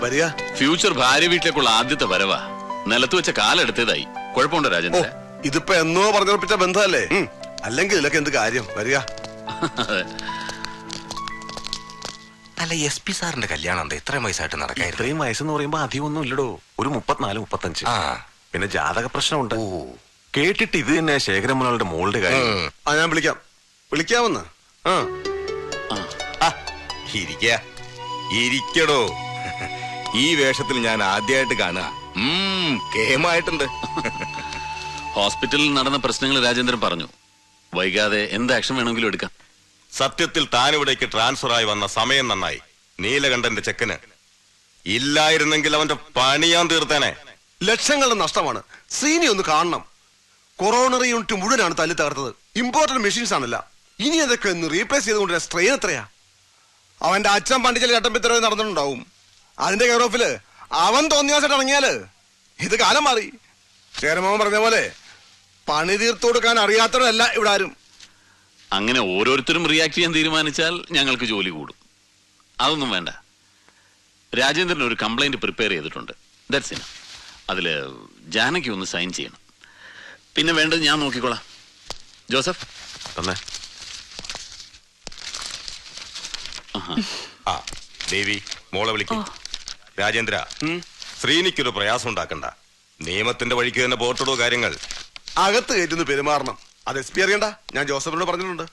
വരിക. ഫ്യൂച്ചർ ഭാര്യ വീട്ടിലേക്കുള്ള ആദ്യത്തെ വരവാ. നിലത്ത് വെച്ച കാലെടുത്തതായി. കുഴപ്പമുണ്ടോ രാജേന്ദ്ര? ഇതിപ്പോ എന്നോ പറഞ്ഞുറപ്പിച്ച ബന്ധമല്ലേ? അല്ലെങ്കിൽ ഇതിലൊക്കെ എന്ത് കാര്യം? വരിക. അല്ല, SP സാറിന്റെ കല്യാണം എന്താ ഇത്രയും വയസ്സായിട്ട് നടക്കാൻ? ഇത്രയും വയസ്സെന്ന് പറയുമ്പോ അധികമൊന്നും ഇല്ലടോ, ഒരു 34-35. പിന്നെ ജാതക പ്രശ്നമുണ്ട്. കേട്ടിട്ട് ഇത് തന്നെ ശേഖരമുനകളുടെ മോളുടെ കാര്യം. ഞാൻ വിളിക്കാമെന്ന്. ഇരിക്കടോ. ഈ വേഷത്തിൽ ഞാൻ ആദ്യമായിട്ട് കാണുക. കേമായിട്ടുണ്ട്. ഹോസ്പിറ്റലിൽ നടന്ന പ്രശ്നങ്ങൾ രാജേന്ദ്രൻ പറഞ്ഞു. വൈകാതെ എന്ത് ആക്ഷൻ വേണമെങ്കിലും എടുക്കാം. സത്യത്തിൽ താനിവിടേക്ക് ട്രാൻസ്ഫർ ആയി വന്ന സമയം നന്നായി. നീലകണ്ഠന്റെ ചെക്കന് ഇല്ലായിരുന്നെങ്കിൽ അവന്റെ പണിയാൻ തീർത്തേനെ. ലക്ഷങ്ങളുടെ നഷ്ടമാണ്. ശ്രീനി ഒന്ന് കാണണം. കൊറോണറി യൂണിറ്റ് മുഴുവനാണ് തല്ലി തകർത്തത്. ഇമ്പോർട്ടന്റ് മെഷീൻസ് ആണല്ല. ഇനി അതൊക്കെ ഒന്ന് റീപ്ലേസ് ചെയ്തുകൊണ്ട് സ്ട്രെയിൻ എത്രയാ? അവന്റെ അച്ഛൻ പണ്ട് ചില ചട്ടമ്പിത്തരവ് നടന്നിട്ടുണ്ടാവും. അതിന്റെ കെയർ ഓഫില് അവൻ തോന്നിയാസായിട്ട് ഇറങ്ങിയാല് ഇത് കാലം മാറി. ചേരമാവൻ പറഞ്ഞ പോലെ പണി തീർത്തു കൊടുക്കാൻ അറിയാത്തവരല്ല ഇവിടെ ആരും. അങ്ങനെ ഓരോരുത്തരും റിയാക്ട് ചെയ്യാൻ തീരുമാനിച്ചാൽ ഞങ്ങൾക്ക് ജോലി കൂടും. അതൊന്നും വേണ്ട. രാജേന്ദ്രൻ ഒരു കംപ്ലൈന്റ് പ്രിപ്പയർ ചെയ്തിട്ടുണ്ട്. That's enough. അതില് ജാനകി ഒന്ന് സൈൻ ചെയ്യണം. പിന്നെ വേണ്ടത് ഞാൻ നോക്കിക്കോളാം. ജോസഫ് തന്നെ. ദേവി മോളെ വിളിക്കും. രാജേന്ദ്ര, ശ്രീനിക്കൊരു പ്രയാസം ഉണ്ടാക്കണ്ട. നിയമത്തിന്റെ വഴിക്ക് തന്നെ പോർട്ടിടോ കാര്യങ്ങൾ. അകത്ത് കയറ്റുന്ന പെരുമാറണം. അത് SP അറിയണ്ട. ഞാൻ ജോസഫിനോട് പറഞ്ഞിട്ടുണ്ട്.